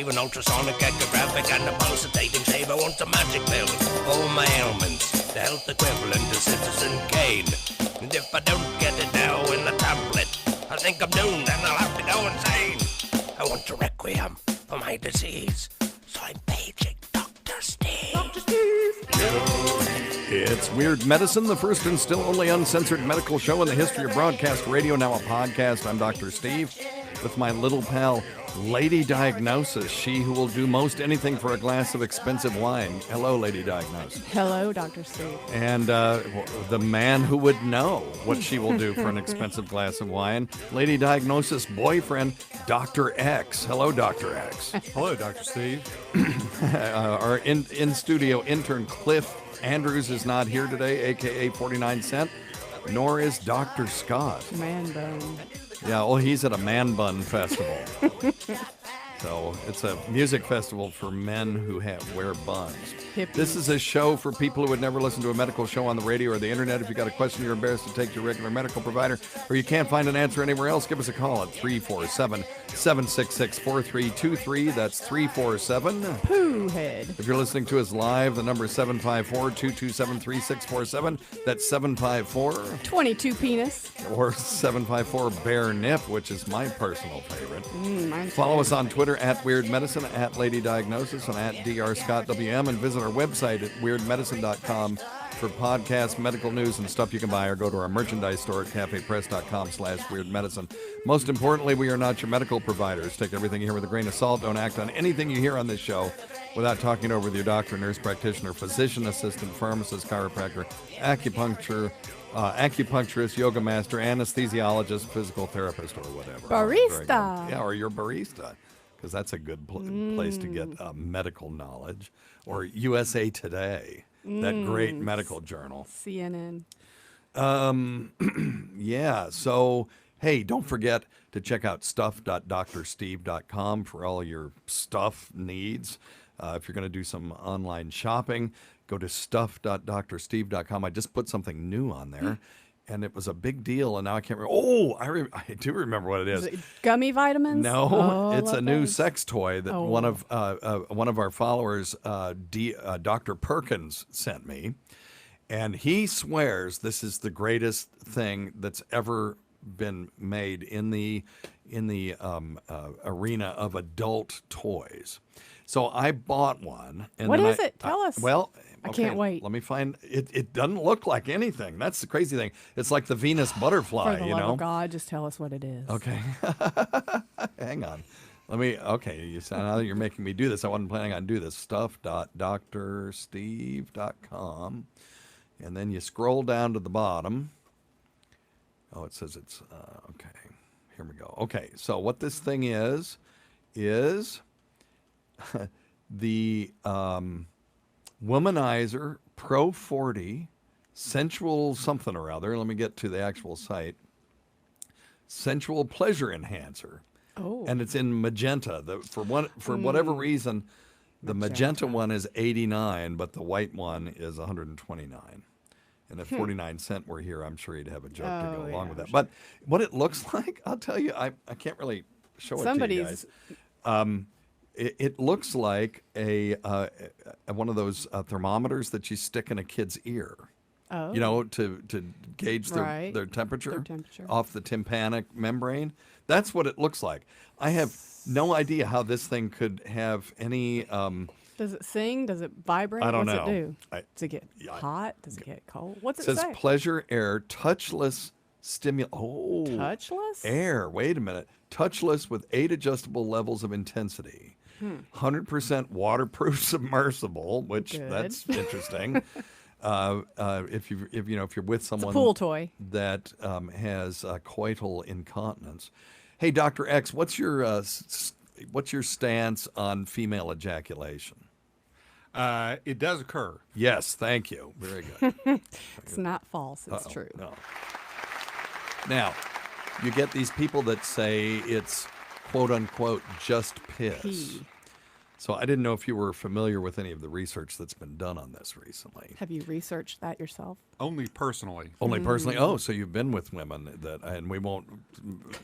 An ultrasonic, echographic, and a pulsating shave. I want a magic pill for all my ailments, the health equivalent to Citizen Kane. And if I don't get it now in the tablet, I think I'm doomed and I'll have to go insane. I want a requiem for my disease, so I'm paging Dr. Steve. Dr. Steve! It's Weird Medicine, the first and still only uncensored medical show in the history of broadcast radio, now a podcast. I'm Dr. Steve, with my little pal, Lady Diagnosis, she who will do most anything for a glass of expensive wine. Hello, Lady Diagnosis. Hello, Dr. Steve. And the man who would know what she will do for an expensive glass of wine, Lady Diagnosis' boyfriend, Dr. X. Hello, Dr. X. Hello, Dr. Steve. Our in-studio intern, Cliff Andrews, is not here today, a.k.a. 49 Cent, nor is Dr. Scott. Man bun. Yeah, well, he's at a man bun festival. So it's a music festival for men who wear buns. Hippies. This is a show for people who would never listen to a medical show on the radio or the internet. If you got a question you're embarrassed to take to your regular medical provider, or you can't find an answer anywhere else, give us a call at 347-766-4323. That's 347-POOHEAD. If you're listening to us live, the number is 754-227-3647. That's 754... 22 penis. Or 754-BEAR-NIP, which is my personal favorite. Follow us on Twitter at Weird Medicine, at Lady Diagnosis, and at DrScottWM, and visit our website at weirdmedicine.com for podcasts, medical news, and stuff you can buy, or go to our merchandise store at cafepress.com/weirdmedicine. Most importantly, we are not your medical providers. Take everything you hear with a grain of salt. Don't act on anything you hear on this show without talking it over with your doctor, nurse practitioner, physician assistant, pharmacist, chiropractor, acupuncturist, yoga master, anesthesiologist, physical therapist, or whatever. Barista. Yeah, or your barista, because that's a good place to get medical knowledge. Or USA Today, that great medical journal. CNN. Yeah, so, hey, don't forget to check out stuff.drsteve.com for all your stuff needs. If you're going to do some online shopping, go to stuff.drsteve.com. I just put something new on there, and it was a big deal, and now I can't remember. Oh, I do remember what it is. Is it gummy vitamins? No, it's a new sex toy that one of our followers, Dr. Perkins, sent me, and he swears this is the greatest thing that's ever been made in the arena of adult toys. So I bought one. And what is it? Tell us. Well, I can't wait. Let me find it. It doesn't look like anything. That's the crazy thing. It's like the Venus butterfly, For the love of God, just tell us what it is. Okay. Hang on. Now that you're making me do this, I wasn't planning on doing this. Stuff.drsteve.com. And then you scroll down to the bottom. Oh, it says it's, okay. Here we go. Okay, so what this thing is the Womanizer Pro 40 Sensual something or other. Let me get to the actual site. Sensual Pleasure Enhancer. Oh. And it's in magenta. For whatever reason, the magenta one is 89, but the white one is 129. And if 49 Cent were here, I'm sure he'd have a joke to go along with that. Sure. But what it looks like, I'll tell you, I can't really show it to you guys. It looks like one of those thermometers that you stick in a kid's ear. Oh. You know, to gauge their temperature off the tympanic membrane. That's what it looks like. I have no idea how this thing could have any... does it sing? Does it vibrate? I don't know. What's it do? Does it get hot? Does it get cold? What's it say? It says Pleasure Air Touchless Stimulus. Oh. Touchless? Air. Wait a minute. Touchless with 8 adjustable levels of intensity. 100% waterproof submersible, which that's interesting. If you're with someone, it's a pool toy that has coital incontinence. Hey, Dr. X, what's your stance on female ejaculation? It does occur. Yes, thank you. Very good. It's not false. It's true. No. Now, you get these people that say it's quote unquote just piss. Pee. So I didn't know if you were familiar with any of the research that's been done on this recently. Have you researched that yourself? Only personally. Only personally? Oh, so you've been with women that, and we won't,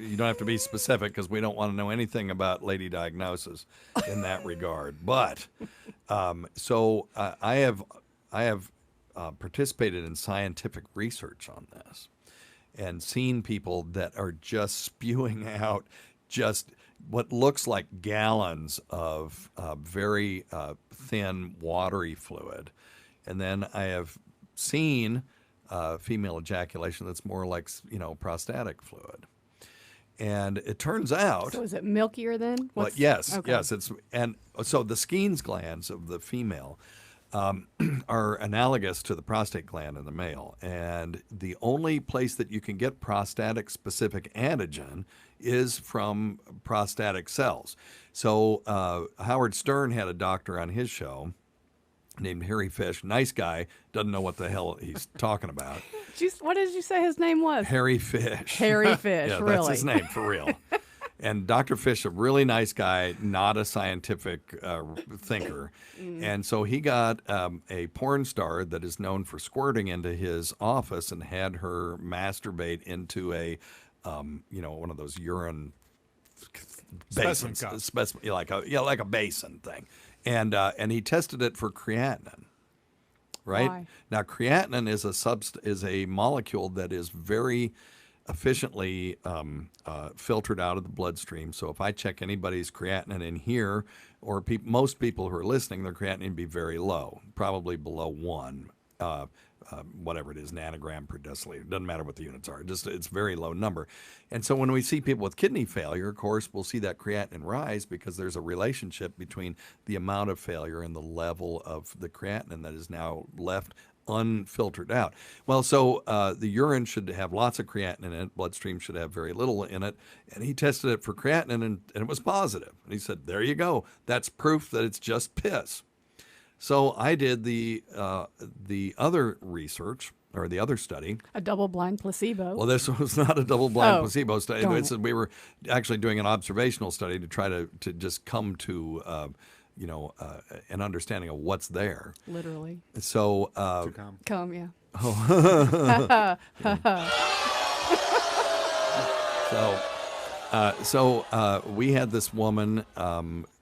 you don't have to be specific because we don't want to know anything about lady diagnosis in that regard. But, I have participated in scientific research on this and seen people that are just spewing out just what looks like gallons of very thin, watery fluid. And then I have seen female ejaculation that's more like, prostatic fluid. And it turns out... So is it milkier then? Yes, Okay. yes. So the Skene's glands of the female are analogous to the prostate gland in the male. And the only place that you can get prostatic-specific antigen is from prostatic cells. So Howard Stern had a doctor on his show named Harry Fish. Nice guy, doesn't know what the hell he's talking about. What did you say his name was? Harry Fish. Harry Fish, Yeah, really? that's his name for real. And Dr. Fish, a really nice guy, not a scientific thinker. And so he got a porn star that is known for squirting into his office and had her masturbate into a, one of those urine basins, Specimen cup. like a basin thing. And he tested it for creatinine. Right? Why? Now, creatinine is a molecule that is very efficiently filtered out of the bloodstream. So if I check anybody's creatinine in here, or most people who are listening, their creatinine would be very low, probably below 1, whatever it is, nanogram per deciliter. It doesn't matter what the units are. It's a very low number. And so when we see people with kidney failure, of course, we'll see that creatinine rise because there's a relationship between the amount of failure and the level of the creatinine that is now left unfiltered out. Well, so the urine should have lots of creatinine in it. Bloodstream should have very little in it. And he tested it for creatinine, and it was positive. And he said, there you go. That's proof that it's just piss. So I did the other research, or the other study. A double-blind placebo. Well, this was not a double-blind Oh, placebo study. darn it. We were actually doing an observational study to try to just come to an understanding of what's there. Literally. So To come. Come, yeah. So we had this woman,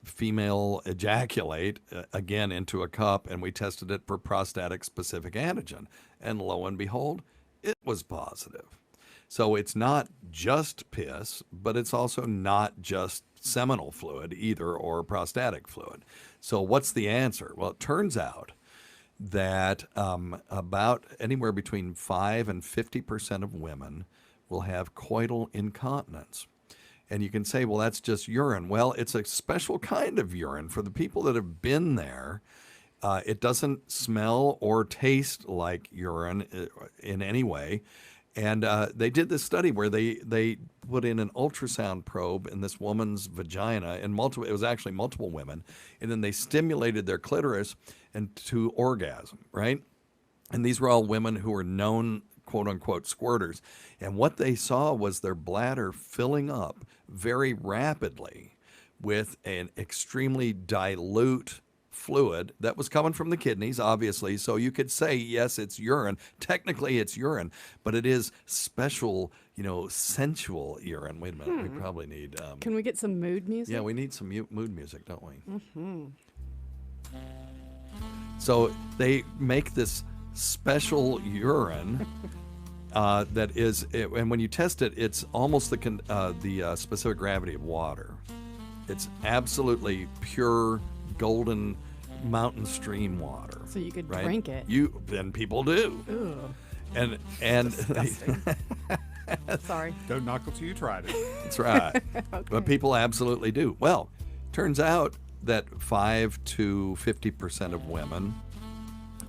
female, ejaculate again into a cup, and we tested it for prostatic-specific antigen. And lo and behold, it was positive. So it's not just piss, but it's also not just seminal fluid either, or prostatic fluid. So what's the answer? Well, it turns out that about anywhere between 5 and 50% of women will have coital incontinence. And you can say, well, that's just urine. Well, it's a special kind of urine. For the people that have been there, it doesn't smell or taste like urine in any way. And they did this study where they put in an ultrasound probe in this woman's vagina, and it was actually multiple women, and then they stimulated their clitoris and to orgasm, right? And these were all women who were known, quote unquote, squirters. And what they saw was their bladder filling up very rapidly with an extremely dilute fluid that was coming from the kidneys, obviously. So you could say, yes, it's urine. Technically, it's urine, but it is special, sensual urine. Wait a minute. We probably need... Can we get some mood music? Yeah, we need some mood music, don't we? Mm-hmm. So they make this special urine that is, and when you test it, it's almost the specific gravity of water. It's absolutely pure, golden mountain stream water. So you could right? drink it. Then people do. Ugh. And Disgusting. Sorry. Don't knock it till you tried it. That's right. Okay. But people absolutely do. Well, turns out that 5 to 50% of women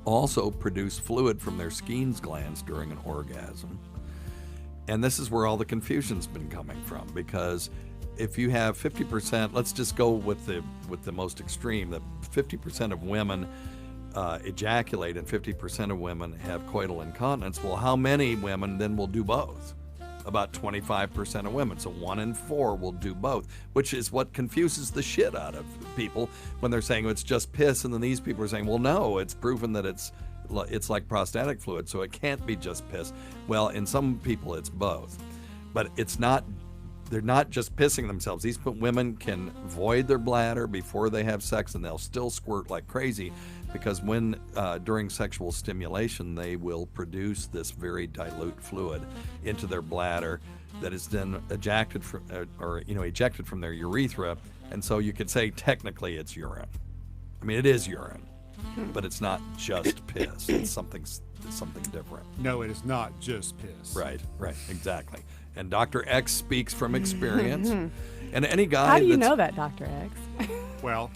also produce fluid from their Skene's glands during an orgasm. And this is where all the confusion's been coming from, because if you have 50%, let's just go with the most extreme, that 50% of women ejaculate and 50% of women have coital incontinence. Well, how many women then will do both? about 25% of women. So 1 in 4 will do both, which is what confuses the shit out of people when they're saying it's just piss, and then these people are saying, well, no, it's proven that it's like prostatic fluid, so it can't be just piss. Well, in some people it's both, but it's not. They're not just pissing themselves. These women can void their bladder before they have sex, and they'll still squirt like crazy, because when during sexual stimulation, they will produce this very dilute fluid into their bladder that is then ejected from their urethra, and so you could say technically it's urine. I mean, it is urine, but it's not just piss. It's something different. No, it is not just piss. Right, exactly. And Dr. X speaks from experience. And any guy How do you know that, Dr. X? Well,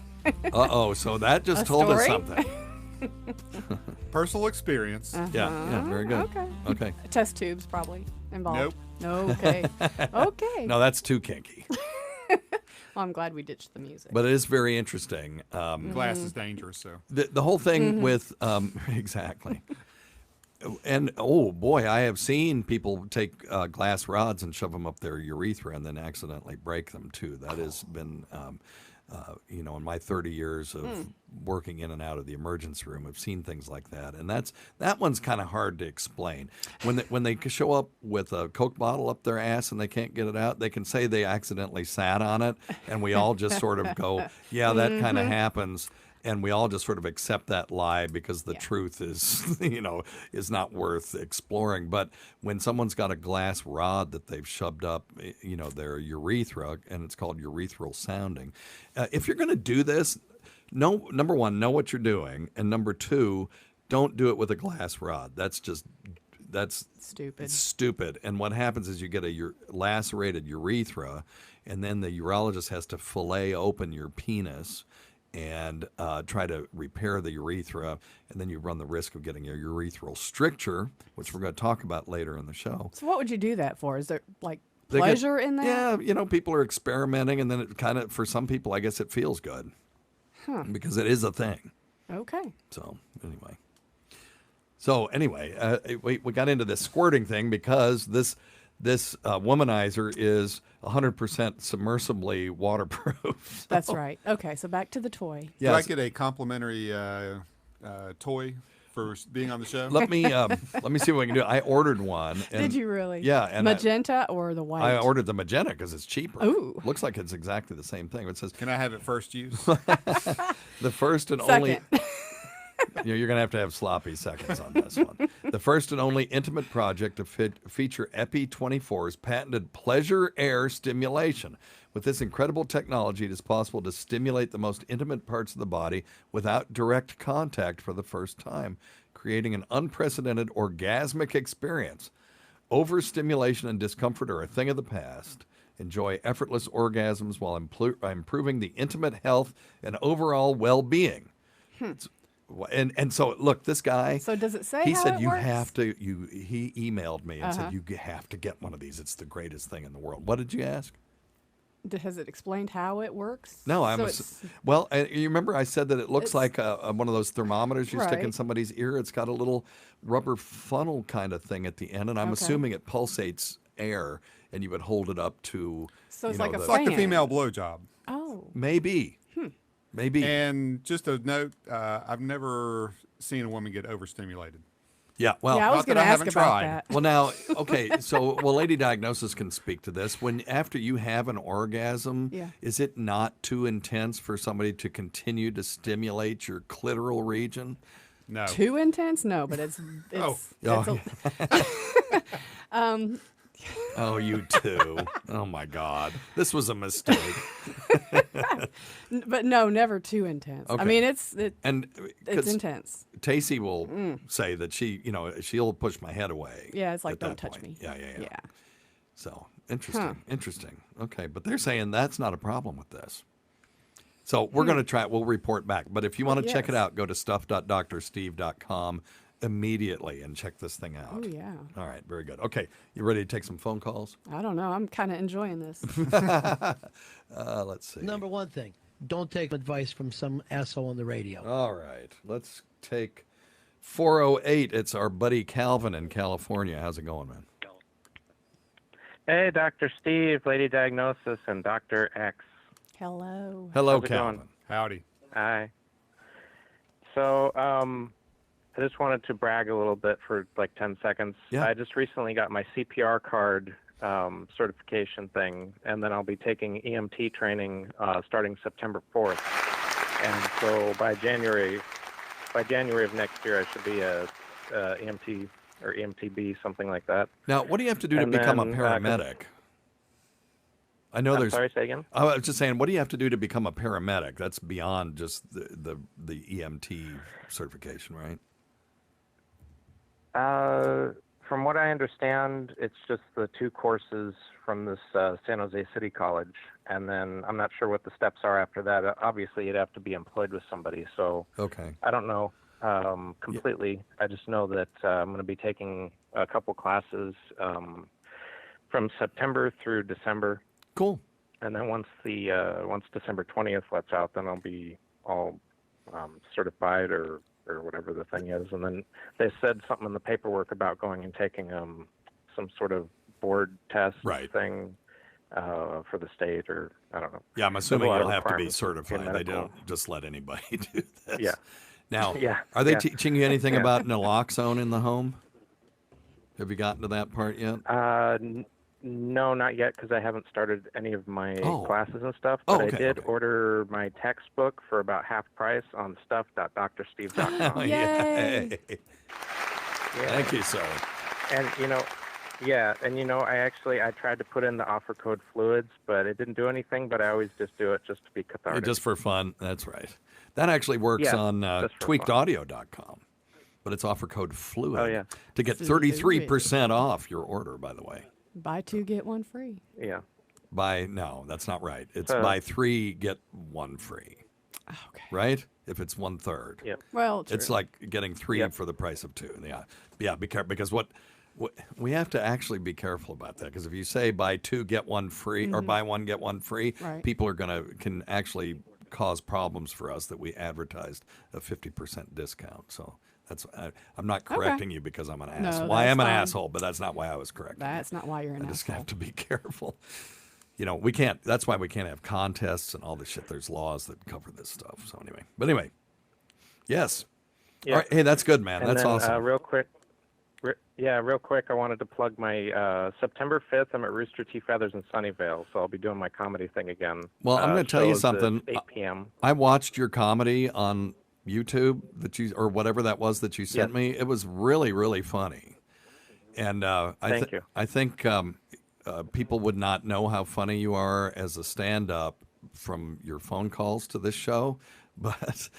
so that just told us story? something. personal experience. Yeah, very good. Okay. Test tubes probably involved. Nope. No, okay. Okay. No, that's too kinky. Well, I'm glad we ditched the music. But it is very interesting. Glass is dangerous, so. The whole thing with, exactly. And, oh, boy, I have seen people take glass rods and shove them up their urethra and then accidentally break them, too. That has been, in my 30 years of working in and out of the emergency room, I've seen things like that. And that one's kind of hard to explain. When they show up with a Coke bottle up their ass and they can't get it out, they can say they accidentally sat on it, and we all just sort of go, yeah, that kind of happens. And we all just sort of accept that lie because the truth is, is not worth exploring. But when someone's got a glass rod that they've shoved up, their urethra, and it's called urethral sounding, if you're going to do this, number one, know what you're doing, and number two, don't do it with a glass rod. That's stupid. It's stupid. And what happens is you get a lacerated urethra, and then the urologist has to fillet open your penis and try to repair the urethra, and then you run the risk of getting a urethral stricture, which we're going to talk about later in the show. So what would you do that for? Is there pleasure in that? Yeah, people are experimenting, and then it kind of, for some people, I guess it feels good. Because it is a thing. Okay. So anyway, we got into this squirting thing because this womanizer is 100% submersibly waterproof. That's right. Okay, so back to the toy. Yes. Did I get a complimentary toy for being on the show? Let me see what we can do. I ordered one. And, did you really? Yeah. And magenta or the white? I ordered the magenta because it's cheaper. Ooh. Looks like it's exactly the same thing. It says, "Can I have it first use?" The first and only. You're going to have sloppy seconds on this one. The first and only intimate project to feature Epi 24's patented pleasure air stimulation. With this incredible technology, it is possible to stimulate the most intimate parts of the body without direct contact for the first time, creating an unprecedented orgasmic experience. Overstimulation and discomfort are a thing of the past. Enjoy effortless orgasms while improving the intimate health and overall well-being. And so look, this guy. So does it say? He how said it you works? have to. He emailed me and said you have to get one of these. It's the greatest thing in the world. What did you ask? Has it explained how it works? No, you remember I said that it looks like one of those thermometers you stick in somebody's ear. It's got a little rubber funnel kind of thing at the end, and I'm assuming it pulsates air, and you would hold it up to. So it's like it's like the female blowjob. Oh, maybe. Maybe. And just a note, I've never seen a woman get overstimulated. Yeah, well, I was going to ask about that. Well, now, okay, so Lady Diagnosis can speak to this. After you have an orgasm, is it not too intense for somebody to continue to stimulate your clitoral region? No. Too intense? No, but it's Oh, you too. Oh, my God. This was a mistake. But no, never too intense. Okay. I mean, it's intense. Tacey will say that she'll push my head away. Yeah, it's like, don't touch me. Yeah. So, interesting. Okay, but they're saying that's not a problem with this. So we're going to try it. We'll report back. But if you want to check it out, go to stuff.drsteve.com immediately and check this thing out. Oh, yeah. All right, very good. Okay, you ready to take some phone calls? I don't know. I'm kind of enjoying this. Let's see. Number one thing, don't take advice from some asshole on the radio. All right, let's take 408. It's our buddy Calvin in California. How's it going, man? Hey, Dr. Steve, Lady Diagnosis, and Dr. X. Hello. Hello, How's it Calvin. going? Howdy. Hi. So, I just wanted to brag a little bit for like 10 seconds. Yeah. I just recently got my CPR card certification thing, and then I'll be taking EMT training starting September 4th. And so by January of next year, I should be a EMT or EMTB, something like that. Now, what do you have to do to And become a then, paramedic? I know I'm there's. sorry, say again? I was just saying, what do you have to do to become a paramedic? That's beyond just the EMT certification, right? From what I understand, it's just the 2 courses from this San Jose City College, and then I'm not sure what the steps are after that. Obviously, you'd have to be employed with somebody, so Okay. I don't know completely. Yeah. I just know that I'm going to be taking a couple classes from September through December. Cool. And then once December 20th lets out, then I'll be all certified or whatever the thing is. And then they said something in the paperwork about going and taking some sort of board test thing for the state, or I don't know. Yeah, I'm assuming you'll have to be requirements certified. They don't just let anybody do this. Yeah. Now, Yeah. are they Yeah. teaching you anything Yeah. about naloxone in the home? Have you gotten to that part yet? No, not yet, because I haven't started any of my classes and stuff. Oh, But okay, I did order my textbook for about half price on stuff.drsteve.com. Yay. Yeah. Thank you, sir. And I tried to put in the offer code fluids, but it didn't do anything. But I always just do it just to be cathartic. Just for fun. That's right. That actually works on tweakedaudio.com. But it's offer code fluid to get 33% off your order, by the way. Buy 2, get 1 free. Yeah. No, that's not right. It's buy 3, get 1 free. Okay. Right? If it's 1/3. Yeah. Well, true. It's like getting 3 for the price of 2. Yeah. Be careful, because what we have to actually be careful about that, because if you say buy 2 get 1 free or buy 1 get 1 free, people are can actually cause problems for us that we advertised a 50% discount. So that's I'm not correcting you because I'm an asshole. Well, I am an asshole, but that's not why I was correcting. That's not why you're an asshole. I just have to be careful. We can't. That's why we can't have contests and all this shit. There's laws that cover this stuff. So anyway, yes. Yeah. All right. Hey, that's good, man. And that's then, awesome. Real quick, I wanted to plug my September 5th. I'm at Rooster Tea Feathers in Sunnyvale, so I'll be doing my comedy thing again. Well, I'm going to tell you something. 8 p.m. I watched your comedy on YouTube or whatever that was that you sent me. It was really, really funny. And Thank you. I think people would not know how funny you are as a stand-up from your phone calls to this show. But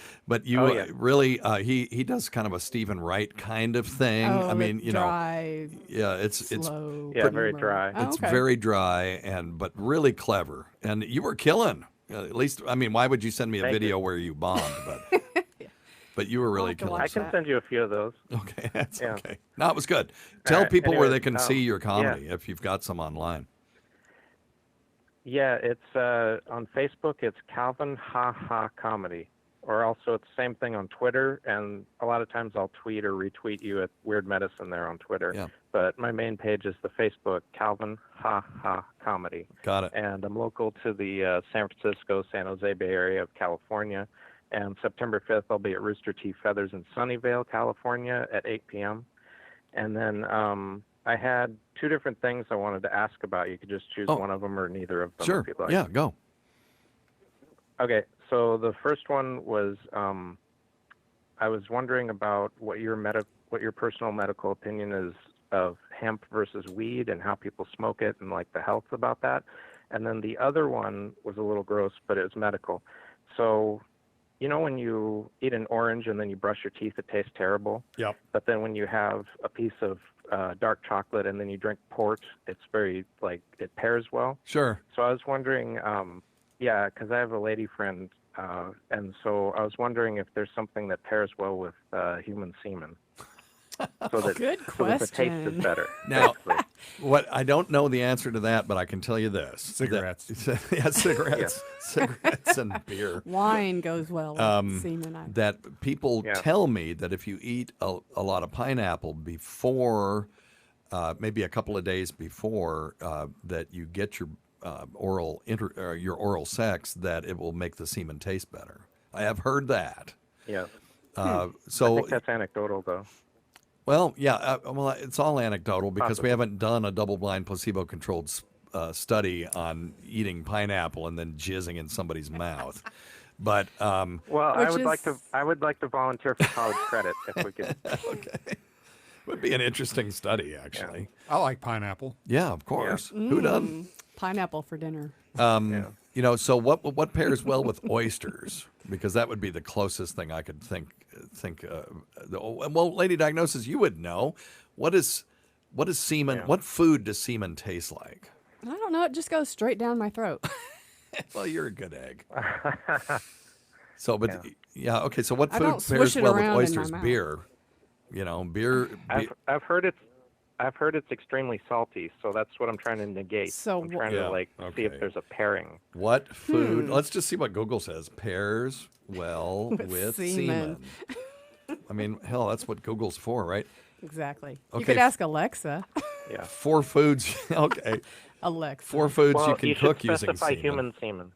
you really he does kind of a Stephen Wright kind of thing. I mean, dry, it's slow, very dry. It's very dry but really clever. And you were killing. At least, I mean, why would you send me a video where you bombed? But you were really killing. I can send you a few of those. Okay, that's okay. No, it was good. Tell people where they can see your comedy if you've got some online. Yeah, it's on Facebook. It's Calvin Ha Ha Comedy, or also it's the same thing on Twitter. And a lot of times I'll tweet or retweet you at Weird Medicine there on Twitter. Yeah. But my main page is the Facebook Calvin Ha Ha Comedy. Got it. And I'm local to the San Francisco, San Jose Bay Area of California. And September 5th, I'll be at Rooster Tea Feathers in Sunnyvale, California at 8 p.m. And then I had 2 different things I wanted to ask about. You could just choose one of them or neither of them if you'd like. Yeah, go. Okay, so the first one was I was wondering about what your personal medical opinion is of hemp versus weed and how people smoke it and like the health about that. And then the other one was a little gross, but it was medical. So when you eat an orange and then you brush your teeth, it tastes terrible. Yep. But then when you have a piece of dark chocolate and then you drink port, it's very, it pairs well. Sure. So I was wondering, because I have a lady friend, and so I was wondering if there's something that pairs well with human semen. So that, Good so that the taste question. is better. Now, I don't know the answer to that, but I can tell you this. Cigarettes. Cigarettes and beer. Wine goes well with semen. That people tell me that if you eat a lot of pineapple before maybe a couple of days before that you get your your oral sex, that it will make the semen taste better. I have heard that. Yeah. I So, think that's anecdotal, though. well, yeah, well, it's all anecdotal because we haven't done a double-blind, placebo-controlled study on eating pineapple and then jizzing in somebody's mouth. But Well, I would like to volunteer for college credit if we could. okay, would be an interesting study, actually. I like pineapple. Yeah, of course. Who doesn't? Pineapple for dinner. You know, so what pairs well with oysters? Because that would be the closest thing I could think. Well, Lady Diagnosis, you would know. What is semen? Yeah. What food does semen taste like? I don't know. It just goes straight down my throat. Well, you're a good egg. So, but yeah, okay. So, what I food don't pairs swish it well with around in my oysters? mouth. Beer. You know, beer. I've heard it's extremely salty, so that's what I'm trying to negate. So I'm trying Yeah, to see okay. if there's a pairing. What food? Let's just see what Google says. Pairs well with semen. semen. I mean, hell, that's what Google's for, right? Exactly. You Okay. could ask Alexa. Yeah. 4 foods. Okay. Alexa. 4 foods Well, you can you cook should using specify semen. human semen.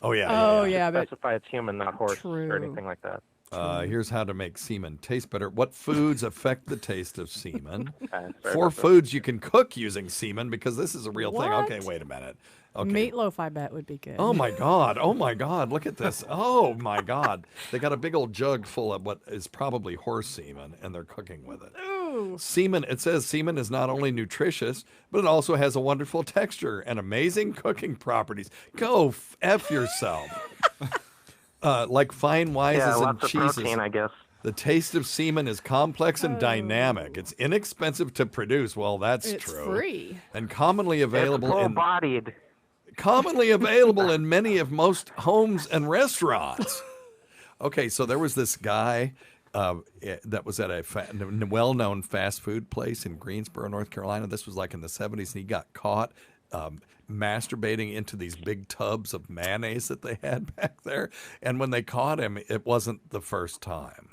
Oh yeah. Oh yeah. yeah, but Specify it's human, not horse True. or anything like that. Here's how to make semen taste better. What foods affect the taste of semen? Sorry 4 about that. foods you can cook using semen, because this is a real thing. What? Okay, wait a minute. Okay. meatloaf, I bet, would be good. Oh my God. Oh my God. Look at this. Oh my God. They got a big old jug full of what is probably horse semen, and they're cooking with it. Ooh. Semen, it says semen is not only nutritious, but it also has a wonderful texture and amazing cooking properties. Go F yourself. Like fine wines Yeah, and lots of cheeses. protein, I guess. The taste of semen is complex and dynamic. It's inexpensive to produce. Well, that's It's true. free. And commonly It's available full-bodied. in many of most homes and restaurants. Okay, so there was this guy that was at a well-known fast food place in Greensboro, North Carolina. This was like in the 70s, and he got caught masturbating into these big tubs of mayonnaise that they had back there. And when they caught him, it wasn't the first time.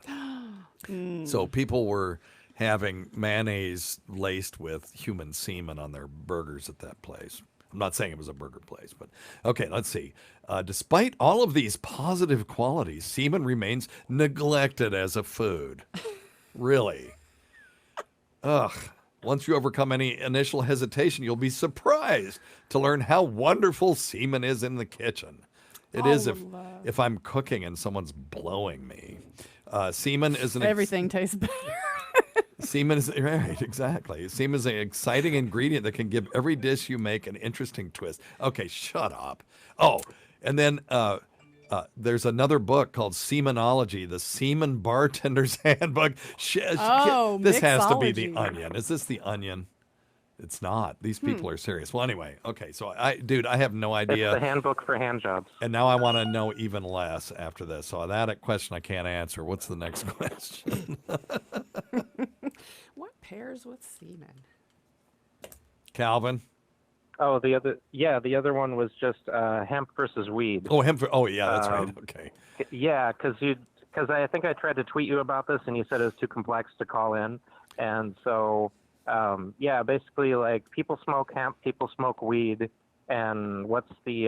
So people were having mayonnaise laced with human semen on their burgers at that place. I'm not saying it was a burger place, but okay, let's see. Despite all of these positive qualities, semen remains neglected as a food. Really? Ugh. Once you overcome any initial hesitation, you'll be surprised to learn how wonderful semen is in the kitchen. It is if I'm cooking and someone's blowing me. Semen is an Everything tastes better. Semen is right, exactly. Semen is an exciting ingredient that can give every dish you make an interesting twist. Okay, shut up. Oh, and then there's another book called Semenology, the Semen Bartender's Handbook. This has to be the mixology. Onion. Is this the Onion? It's not. These people are serious. Well, anyway, okay. So I have no It's idea. the handbook for hand jobs. And now I want to know even less after this. So that question I can't answer. What's the next question? What pairs with semen? Calvin? Oh, the other one was just hemp versus weed. Oh, hemp. Oh, yeah, that's right. Okay. Yeah, because I think I tried to tweet you about this, and you said it was too complex to call in, and so basically, like, people smoke hemp, people smoke weed, and what's the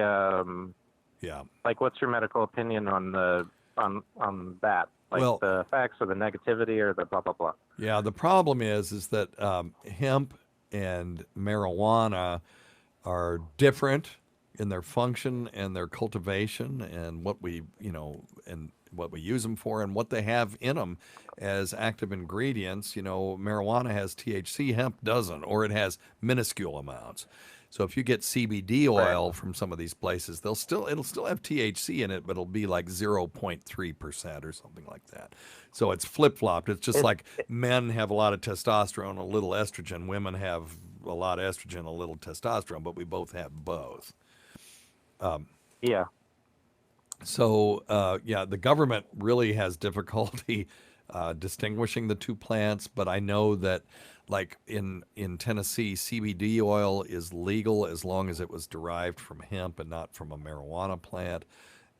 what's your medical opinion on that? Like, Well, the facts or the negativity or the blah blah blah. Yeah, the problem is that hemp and marijuana are different in their function and their cultivation and what we use them for and what they have in them as active ingredients. You know, marijuana has THC, hemp doesn't, or it has minuscule amounts. So if you get CBD oil from some of these places, it'll still have THC in it, but it'll be like 0.3% or something like that. So it's flip-flopped. It's just like men have a lot of testosterone, a little estrogen. Women have a lot of estrogen, a little testosterone, but we both have both. Yeah. So, the government really has difficulty distinguishing the two plants, but I know that, like in Tennessee, CBD oil is legal as long as it was derived from hemp and not from a marijuana plant.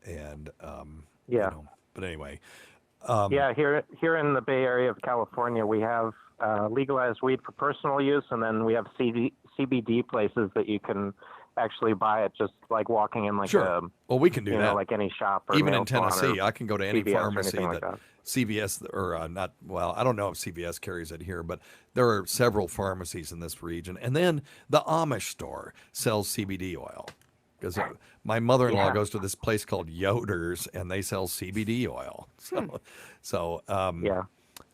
And, but anyway, Yeah, here in the Bay Area of California, we have legalized weed for personal use, and then we have CBD places that you can actually buy it just like walking in like Sure. Well, we can do that. like any shop or even nail in Tennessee. salon I can go to any CVS pharmacy like that CVS or not. Well, I don't know if CVS carries it here, but there are several pharmacies in this region. And then the Amish store sells CBD oil because my mother-in-law goes to this place called Yoder's, and they sell CBD oil.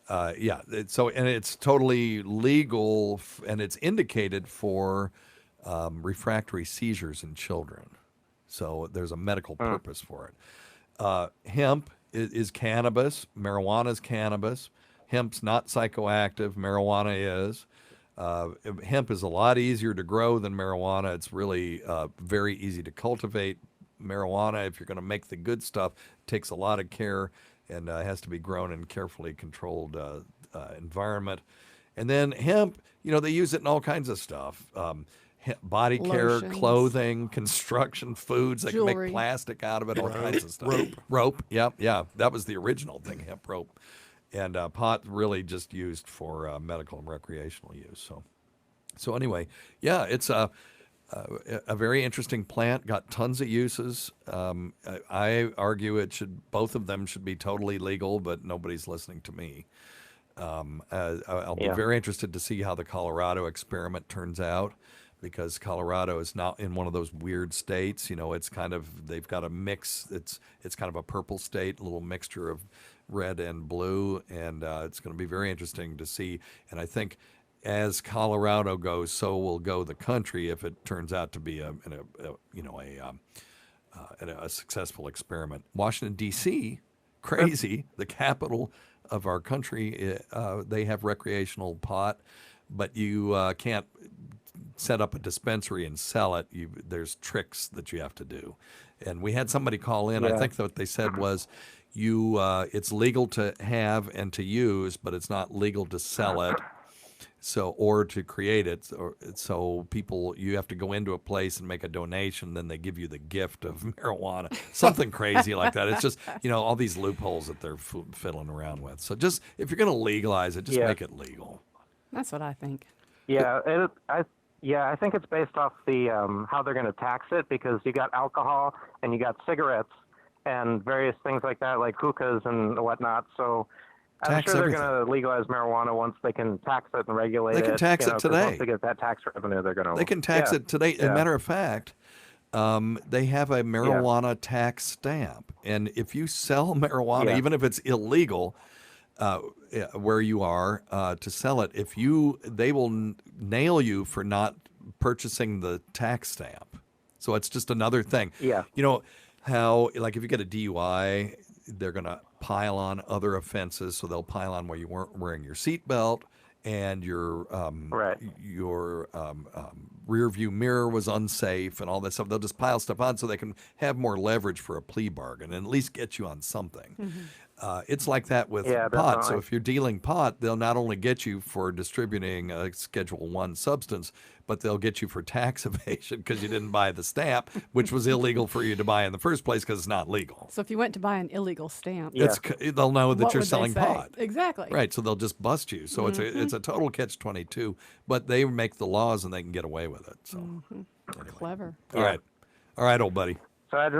And it's totally legal, and it's indicated for refractory seizures in children. So there's a medical purpose for it. Hemp is cannabis. Marijuana is cannabis. Hemp's not psychoactive. Marijuana is. Hemp is a lot easier to grow than marijuana. It's really very easy to cultivate. Marijuana, if you're going to make the good stuff, takes a lot of care and has to be grown in carefully controlled environment. And then hemp, they use it in all kinds of stuff. Body care, Lotions. Clothing, construction, foods. They can Jewelry. make plastic out of it, all kinds of stuff. Rope. Yeah. That was the original thing, hemp rope. And pot really just used for medical and recreational use. So anyway, yeah, it's a very interesting plant. Got tons of uses. I argue both of them should be totally legal, but nobody's listening to me. I'll be very interested to see how the Colorado experiment turns out, because Colorado is now in one of those weird states. It's kind of, they've got a mix. It's kind of a purple state, a little mixture of red and blue, and it's going to be very interesting to see. And I think as Colorado goes, so will go the country if it turns out to be a successful experiment. Washington, D.C., crazy, the capital of our country, they have recreational pot, but you can't set up a dispensary and sell it. There's tricks that you have to do. And we had somebody call in. I think that what they said was, it's legal to have and to use, but it's not legal to sell it. Or to create it. So people, you have to go into a place and make a donation, then they give you the gift of marijuana, something crazy like that. It's just, all these loopholes that they're fiddling around with. So just, if you're going to legalize it, just make it legal. That's what I think. Yeah, I think it's based off the how they're going to tax it, because you got alcohol and you got cigarettes and various things like that, like hookahs and whatnot. So I'm sure they're going to legalize marijuana once they can tax it and regulate it. They can tax it today. Once they get that tax revenue, they're going to. They can tax it today. As a matter of fact, they have a marijuana tax stamp, and if you sell marijuana, even if it's illegal, where you are to sell it, they will nail you for not purchasing the tax stamp. So it's just another thing. Yeah. How, like, if you get a DUI, they're going to pile on other offenses. So they'll pile on where you weren't wearing your seatbelt and your rear view mirror was unsafe and all that stuff. They'll just pile stuff on so they can have more leverage for a plea bargain and at least get you on something. Mm-hmm. It's like that with pot. Definitely. So if you're dealing pot, they'll not only get you for distributing a Schedule I substance, but they'll get you for tax evasion because you didn't buy the stamp, which was illegal for you to buy in the first place because it's not legal. So if you went to buy an illegal stamp, they'll know that what you're would they selling say? pot. Exactly. Right, so they'll just bust you. So it's a total catch-22, but they make the laws and they can get away with it. So anyway. Clever. All right, old buddy. So I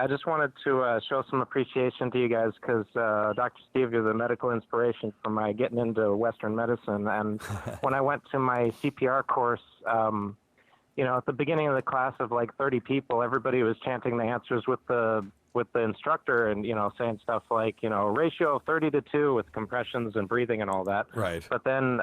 just wanted to show some appreciation to you guys, because Dr. Steve, you're the medical inspiration for my getting into Western medicine. And when I went to my CPR course, at the beginning of the class of like 30 people, everybody was chanting the answers with the instructor and, saying stuff like, ratio of 30-2 with compressions and breathing and all that. Right. But then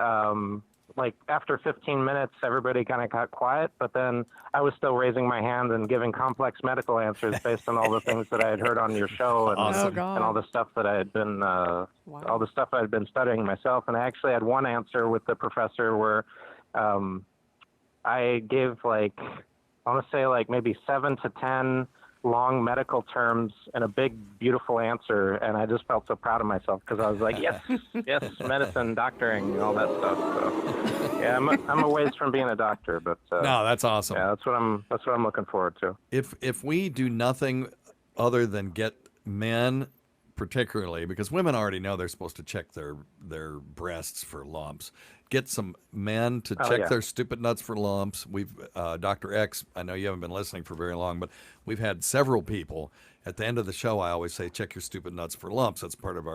like after 15 minutes, everybody kind of got quiet, but then I was still raising my hand and giving complex medical answers based on all the things that I had heard on your show and, Awesome. and all the stuff that I had been, all the stuff I had been studying myself. And I actually had one answer with the professor where I gave I want to say maybe 7 to 10 long medical terms and a big, beautiful answer. And I just felt so proud of myself because I was like, yes, medicine, doctoring, all that stuff. So yeah, I'm a ways from being a doctor, but no, that's awesome. Yeah, that's what I'm looking forward to. If we do nothing other than get men particularly, because women already know they're supposed to check their breasts for lumps. Get some men to check their stupid nuts for lumps. We've Dr. X, I know you haven't been listening for very long, but we've had several people. At the end of the show, I always say, check your stupid nuts for lumps. That's part of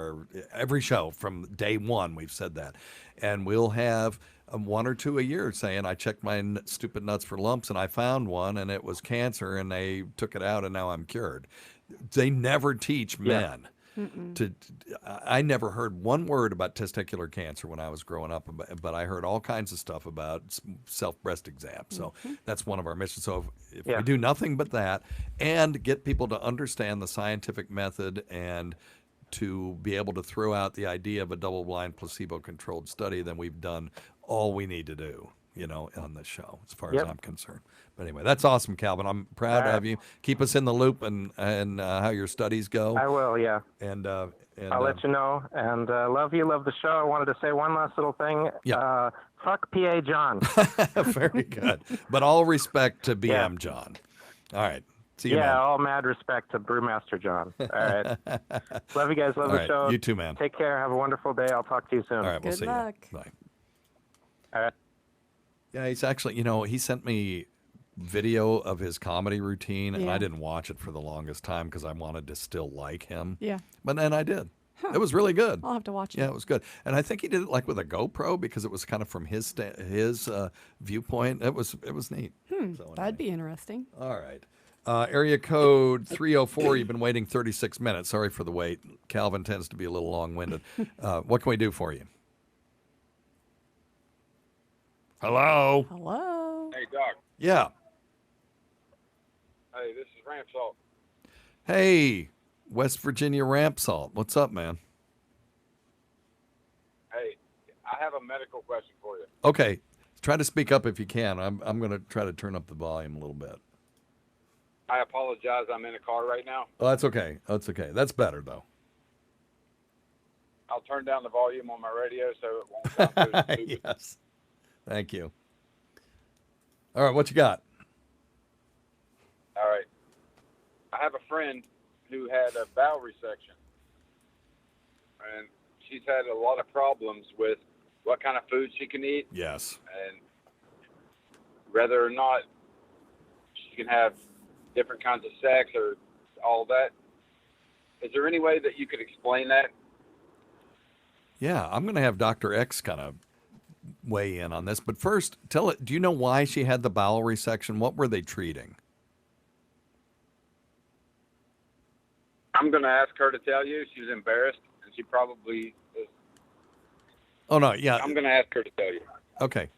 every show from day one. We've said that. And we'll have one or two a year saying, I checked my stupid nuts for lumps and I found one and it was cancer and they took it out and now I'm cured. They never teach men. I never heard one word about testicular cancer when I was growing up, but I heard all kinds of stuff about self-breast exam. So that's one of our missions. So if we do nothing but that and get people to understand the scientific method and to be able to throw out the idea of a double-blind placebo-controlled study, then we've done all we need to do, on this show, as far as I'm concerned. But anyway, that's awesome, Calvin. I'm proud to have you. Keep us in the loop and how your studies go. I will, yeah. And I'll let you know. And love you, love the show. I wanted to say one last little thing. Yeah. Fuck P.A. John. Very good. But all respect to BM John. All right. See you, man. All mad respect to Brewmaster John. All right. Love you guys. Love All the right. show. You too, man. Take care. Have a wonderful day. I'll talk to you soon. All right. We'll Good see luck. you. Bye. All right. Yeah, he's actually, he sent me video of his comedy routine, and I didn't watch it for the longest time because I wanted to still like him. Yeah. But then I did. It was really good. I'll have to watch it. Yeah, it was good. And I think he did it like with a GoPro because it was kind of from his viewpoint. It was neat. So anyway. That'd be interesting. All right. Area code 304. You've been waiting 36 minutes. Sorry for the wait. Calvin tends to be a little long-winded. What can we do for you? Hello. Hello. Hey, Doc. Yeah. Hey, this is Ramp Salt. Hey, West Virginia Ramp Salt. What's up, man? Hey, I have a medical question for you. Okay. Try to speak up if you can. I'm going to try to turn up the volume a little bit. I apologize. I'm in a car right now. Oh, that's okay. That's okay. That's better, though. I'll turn down the volume on my radio so it won't sound so stupid. Yes. Thank you. All right, what you got? All right. I have a friend who had a bowel resection, and she's had a lot of problems with what kind of food she can eat Yes. and whether or not she can have different kinds of sex or all that. Is there any way that you could explain that? Yeah, I'm going to have Dr. X kind of weigh in on this. But first, do you know why she had the bowel resection? What were they treating? I'm going to ask her to tell you. She was embarrassed, and she probably is. Oh, no, yeah. I'm going to ask her to tell you. Okay.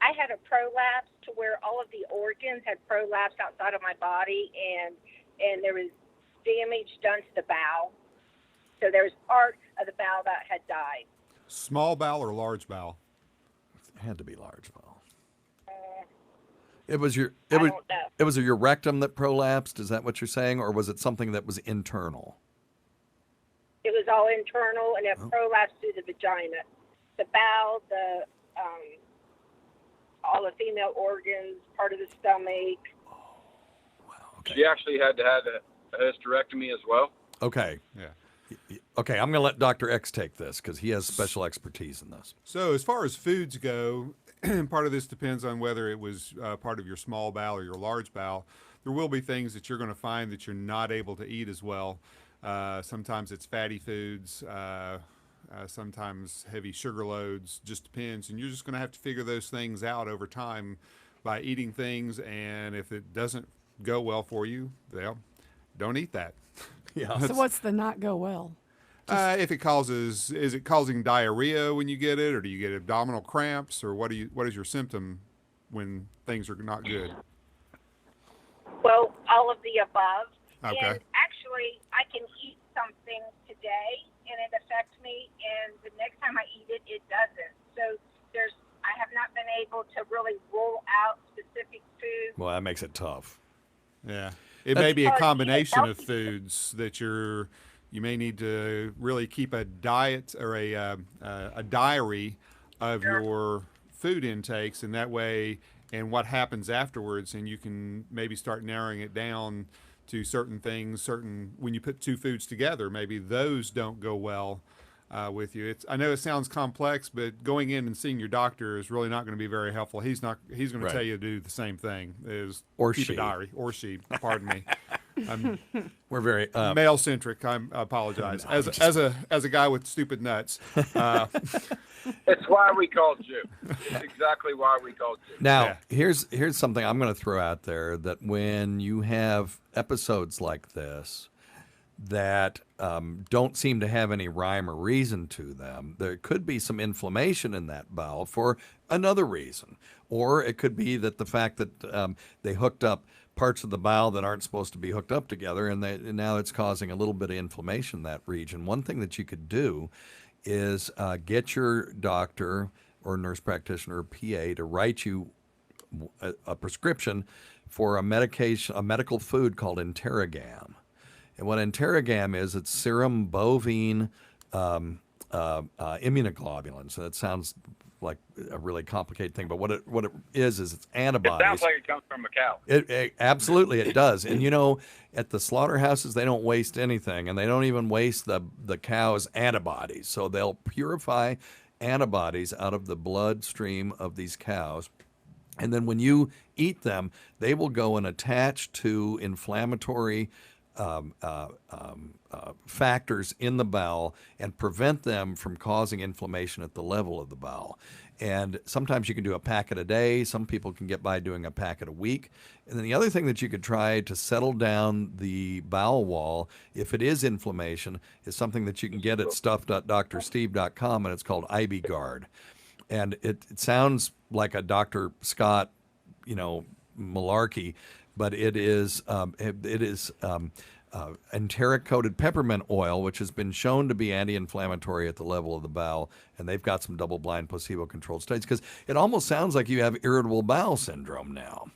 I had a prolapse to where all of the organs had prolapsed outside of my body, and there was damage done to the bowel. So there was part of the bowel that had died. Small bowel or large bowel? It had to be large bowel. It was your rectum that prolapsed. Is that what you're saying, or was it something that was internal? It was all internal, and it prolapsed through the vagina, the bowel, all the female organs, part of the stomach. Oh, wow. Okay. She actually had to have a hysterectomy as well. Okay. Yeah. Okay, I'm going to let Dr. X take this because he has special expertise in this. So as far as foods go, part of this depends on whether it was part of your small bowel or your large bowel. There will be things that you're going to find that you're not able to eat as well. Sometimes it's fatty foods, sometimes heavy sugar loads, just depends. And you're just going to have to figure those things out over time by eating things. And if it doesn't go well for you, well, don't eat that. Yeah. So what's the not go well? If it is it causing diarrhea when you get it, or do you get abdominal cramps, or what is your symptom when things are not good? Well, all of the above. Okay. And actually, I can eat something today, and it affects me, and the next time I eat it, it doesn't. So I have not been able to really rule out specific foods. Well, that makes it tough. Yeah. It may be a combination of foods that you may need to really keep a diet or a diary of your food intakes, and that way, and what happens afterwards, and you can maybe start narrowing it down to certain things. When you put two foods together, maybe those don't go well with you. I know it sounds complex, but going in and seeing your doctor is really not going to be very helpful. He's going to tell you to do the same thing or keep she. a diary, or she. Pardon me. We're very male centric. I apologize. As a guy with stupid nuts. It's why we called you. It's exactly why we called you. Now, here's something I'm going to throw out there, that when you have episodes like this that don't seem to have any rhyme or reason to them, there could be some inflammation in that bowel for another reason. Or it could be that the fact that they hooked up parts of the bowel that aren't supposed to be hooked up together, and now it's causing a little bit of inflammation in that region. One thing that you could do is get your doctor or nurse practitioner or PA to write you a prescription for a medical food called Interrogam. And what Interrogam is, it's serum bovine immunoglobulins. So that sounds like a really complicated thing, but what it is it's antibodies. It sounds like it comes from a cow. Absolutely, it does. And at the slaughterhouses, they don't waste anything, and they don't even waste the cow's antibodies. So they'll purify antibodies out of the bloodstream of these cows. And then when you eat them, they will go and attach to inflammatory factors in the bowel and prevent them from causing inflammation at the level of the bowel. And sometimes you can do a packet a day. Some people can get by doing a packet a week. And then the other thing that you could try to settle down the bowel wall, if it is inflammation, is something that you can get at stuff.drsteve.com, and it's called IBGuard. And it sounds like a Dr. Scott, malarkey, but it is enteric-coated peppermint oil, which has been shown to be anti-inflammatory at the level of the bowel, and they've got some double-blind, placebo-controlled studies, because it almost sounds like you have irritable bowel syndrome now.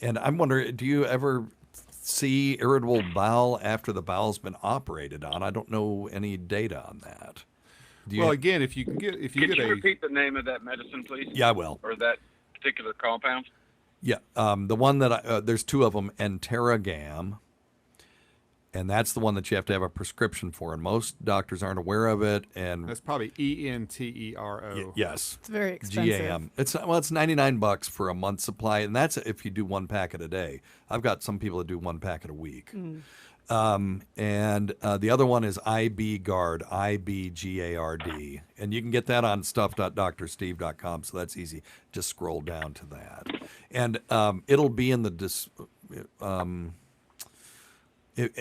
And I'm wondering, do you ever see irritable bowel after the bowel's been operated on? I don't know any data on that. Again, if you Could you repeat the name of that medicine, please? Yeah, I will. Or that particular compound? Yeah, the one that there's two of them, Interrogam, and that's the one that you have to have a prescription for, and most doctors aren't aware of it. And that's probably Entero. Yes, it's very expensive. GAM. It's $99 for a month's supply, and that's if you do one packet a day. I've got some people that do one packet a week. And the other one is IBGuard, IBGARD. And you can get that on stuff.drsteve.com, so that's easy. Just scroll down to that. And it'll be in the...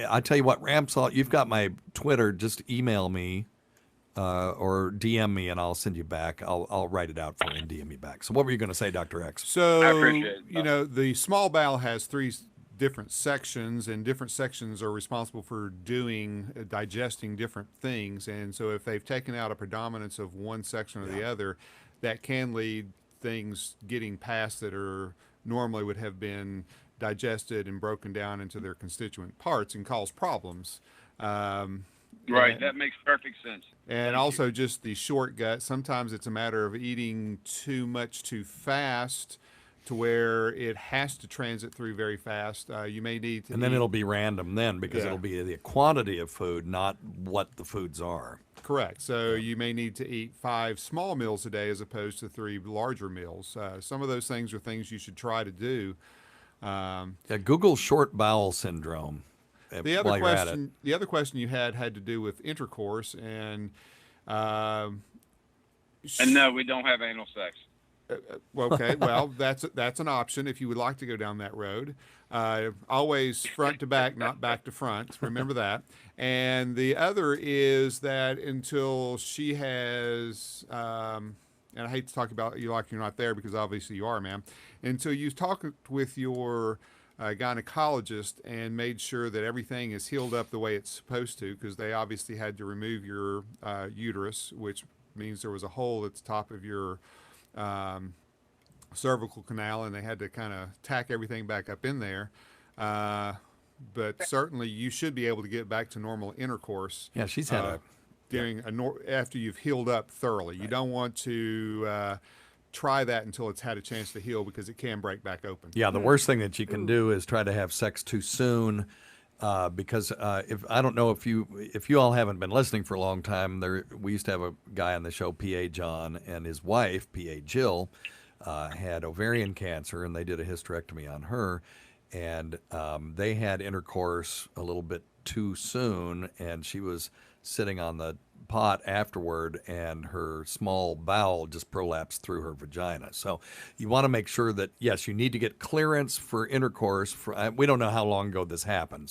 I tell you what, Ramsalt, you've got my Twitter. Just email me or DM me, and I'll send you back. I'll write it out for you and DM me back. So what were you going to say, Dr. X? So, I appreciate it. The small bowel has three different sections, and different sections are responsible for digesting different things. And so if they've taken out a predominance of one section or the other, that can lead things getting past that are normally would have been digested and broken down into their constituent parts and cause problems. Right, that makes perfect sense. And also just the short gut. Sometimes it's a matter of eating too much too fast to where it has to transit through very fast. You may need to And then it'll be random then, because it'll be the quantity of food, not what the foods are. Correct. So you may need to eat 5 small meals a day as opposed to 3 larger meals. Some of those things are things you should try to do. Google short bowel syndrome. The other question you had to do with intercourse, and no, we don't have anal sex. Okay, well, that's an option if you would like to go down that road. Always front to back, not back to front. Remember that. And the other is that until she has, and I hate to talk about you like you're not there, because obviously you are, ma'am. Until you've talked with your gynecologist and made sure that everything is healed up the way it's supposed to, because they obviously had to remove your uterus, which means there was a hole at the top of your cervical canal, and they had to kind of tack everything back up in there. But certainly you should be able to get back to normal intercourse. Yeah, she's had after you've healed up thoroughly. Right. You don't want to try that until it's had a chance to heal, because it can break back open. Yeah, the worst thing that you can do is try to have sex too soon because if I don't know if you all haven't been listening for a long time, we used to have a guy on the show, P.A. John, and his wife, P.A. Jill, had ovarian cancer, and they did a hysterectomy on her, and they had intercourse a little bit too soon, and she was sitting on the pot afterward, and her small bowel just prolapsed through her vagina. So you want to make sure that, yes, you need to get clearance for intercourse. We don't know how long ago this happened,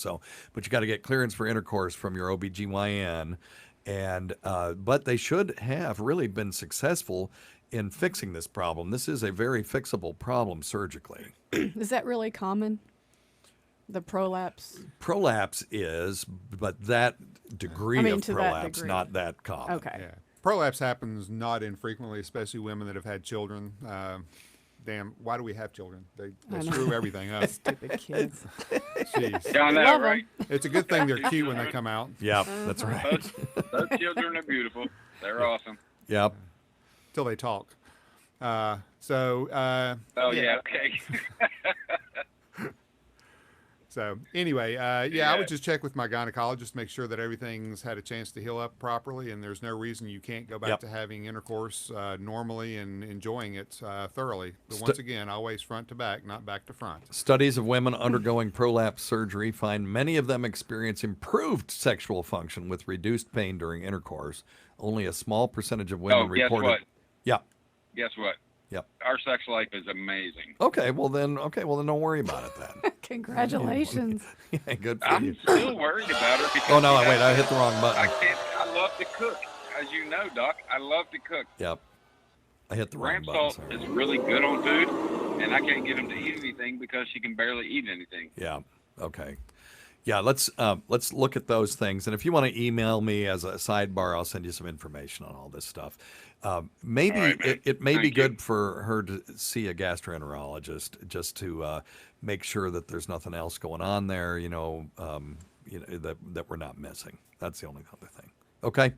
but you got to get clearance for intercourse from your OBGYN, and but they should have really been successful in fixing this problem. This is a very fixable problem surgically. Is that really common? The prolapse? Prolapse is, but that degree of prolapse, not that common. Okay. Yeah. Prolapse happens not infrequently, especially women that have had children. Damn, why do we have children? They screw everything up. Stupid kids. Jeez. I know, Love 'em. right? It's a good thing they're cute when they come out. Yeah, that's right. Those children are beautiful. They're awesome. Yep. Till they talk. Oh, yeah, okay. So anyway, I would just check with my gynecologist, make sure that everything's had a chance to heal up properly, and there's no reason you can't go back to having intercourse normally and enjoying it thoroughly. But once again, always front to back, not back to front. Studies of women undergoing prolapse surgery find many of them experience improved sexual function with reduced pain during intercourse. Only a small percentage of women reported. Guess what? Yeah. Guess what? Yep. Our sex life is amazing. Okay, well then don't worry about it then. Congratulations. Yeah, good for I'm you. still worried about her because Oh no, wait, I hit the wrong button. I love to cook. As you know, Doc, I love to cook. Yep. I hit the wrong Ramp button. salt Sorry. is really good on food, and I can't get him to eat anything because she can barely eat anything. Yeah. Okay. Yeah, let's look at those things. And if you want to email me as a sidebar, I'll send you some information on all this stuff. Maybe right, it may Thank be you. good for her to see a gastroenterologist just to make sure that there's nothing else going on there, that we're not missing. That's the only other thing. Okay.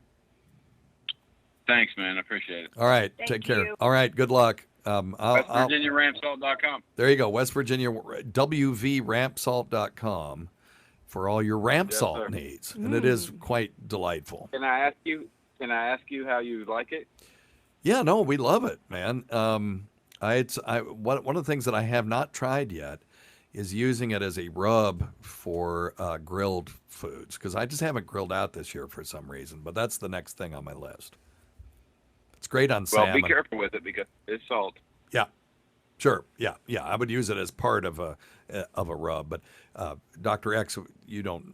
Thanks, man. I appreciate it. All right. Thank Take care. you. All right. Good luck. WestVirginiaRampSalt.com. There you go. West Virginia, WVRampSalt.com for all your ramp Yes, salt sir. needs. And it is quite delightful. Can I ask you how you like it? Yeah, no, we love it, man. One of the things that I have not tried yet is using it as a rub for grilled foods, because I just haven't grilled out this year for some reason. But that's the next thing on my list. It's great on Well, salmon. be careful with it because it's salt. Yeah, sure. Yeah. I would use it as part of a rub. But Dr. X, you don't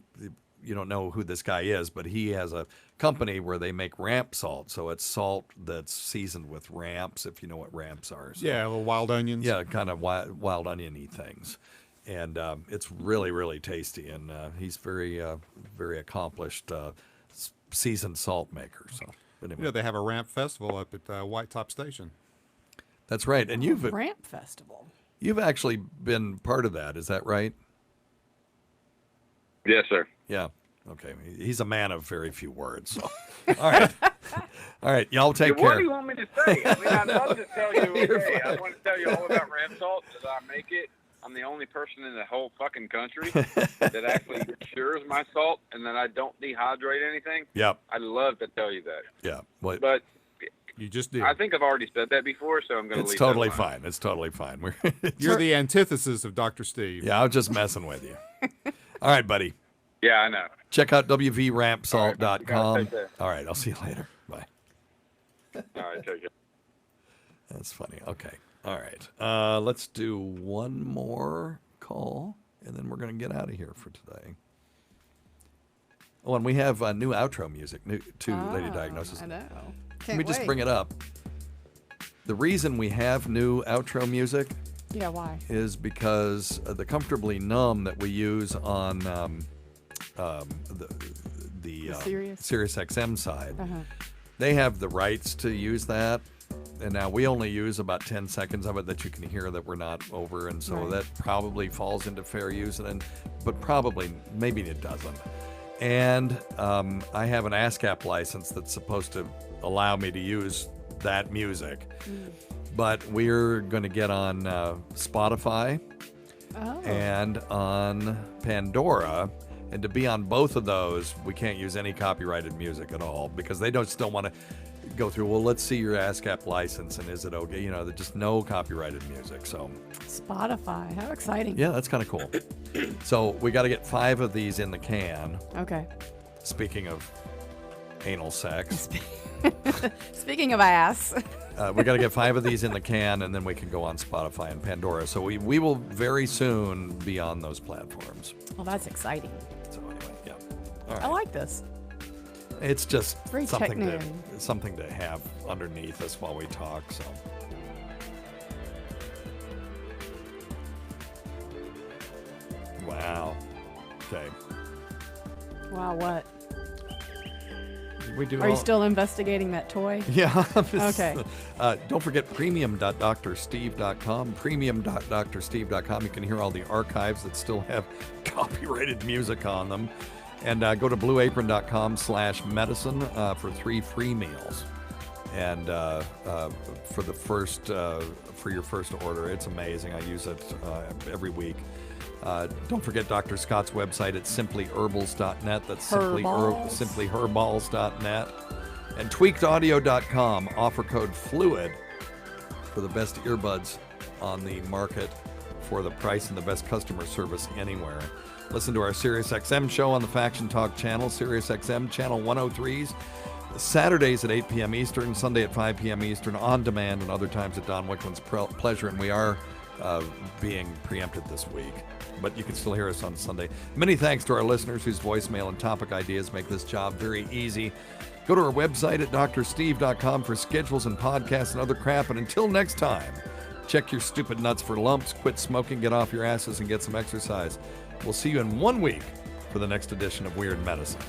know who this guy is, but he has a company where they make ramp salt. So it's salt that's seasoned with ramps, if you know what ramps are. So, Yeah, little wild onions. yeah, kind of wild onion-y things. And it's really, really tasty. And he's very, very accomplished seasoned salt maker. So, but anyway. They have a ramp festival up at White Top Station. That's right. And Ramp Festival. you've actually been part of that. Is that right? Yes, sir. Yeah. Okay. He's a man of very few words. So. All right. All right. Y'all take What care. do you want me to say? I mean, I'd love to tell you, okay, I want to tell you all about ramp salt because I make it. I'm the only person in the whole fucking country that actually cures my salt and that I don't dehydrate anything. Yep. I'd love to tell you that. Yeah. Well, But You just did. I think I've already said that before, so I'm going to leave it's totally that alone. fine. It's totally fine. You're the antithesis of Dr. Steve. Yeah, I was just messing with you. All right, buddy. Yeah, I know. Check out wvrampsalt.com. Take care. All right. I'll see you later. Bye. All right, take care. That's funny. Okay. All right. Let's do one more call, and then we're going to get out of here for today. Oh, and we have new outro music to Lady Diagnosis. I know. Let me just bring it up. The reason we have new outro music Yeah, why? is because the Comfortably Numb that we use on the Sirius XM side, they have the rights to use that. And now we only use about 10 seconds of it that you can hear that we're not over. And so that probably falls into fair use, but probably, maybe it doesn't. And I have an ASCAP license that's supposed to allow me to use that music. But we're going to get on Spotify and on Pandora. And to be on both of those, we can't use any copyrighted music at all because they still want to go through, well, let's see your ASCAP license and is it okay? You know, there's just no copyrighted music. So Spotify, how exciting. yeah, that's kind of cool. So we got to get 5 of these in the can. Okay. Speaking of anal sex. Speaking of ass. We got to get 5 of these in the can, and then we can go on Spotify and Pandora. So we will very soon be on those platforms. Well, that's exciting. So anyway, yeah. All right. I like this. It's just Very something to have underneath us while we talk. So. Wow. Okay. Wow, what? We do. Are you still investigating that toy? Yeah. Okay. Don't forget premium.drsteve.com. Premium.drsteve.com. You can hear all the archives that still have copyrighted music on them. And go to blueapron.com/medicine for 3 free meals. And for your first order, it's amazing. I use it every week. Don't forget Dr. Scott's website at simplyherbals.net. That's simplyherballs.net. And tweakedaudio.com. Offer code FLUID for the best earbuds on the market for the price and the best customer service anywhere. Listen to our SiriusXM show on the Faction Talk channel, SiriusXM channel 103s, Saturdays at 8 p.m. Eastern, Sunday at 5 p.m. Eastern, on demand, and other times at Don Wickland's pleasure. And we are being preempted this week, but you can still hear us on Sunday. Many thanks to our listeners whose voicemail and topic ideas make this job very easy. Go to our website at drsteve.com for schedules and podcasts and other crap. And until next time, check your stupid nuts for lumps, quit smoking, get off your asses, and get some exercise. We'll see you in 1 week for the next edition of Weird Medicine.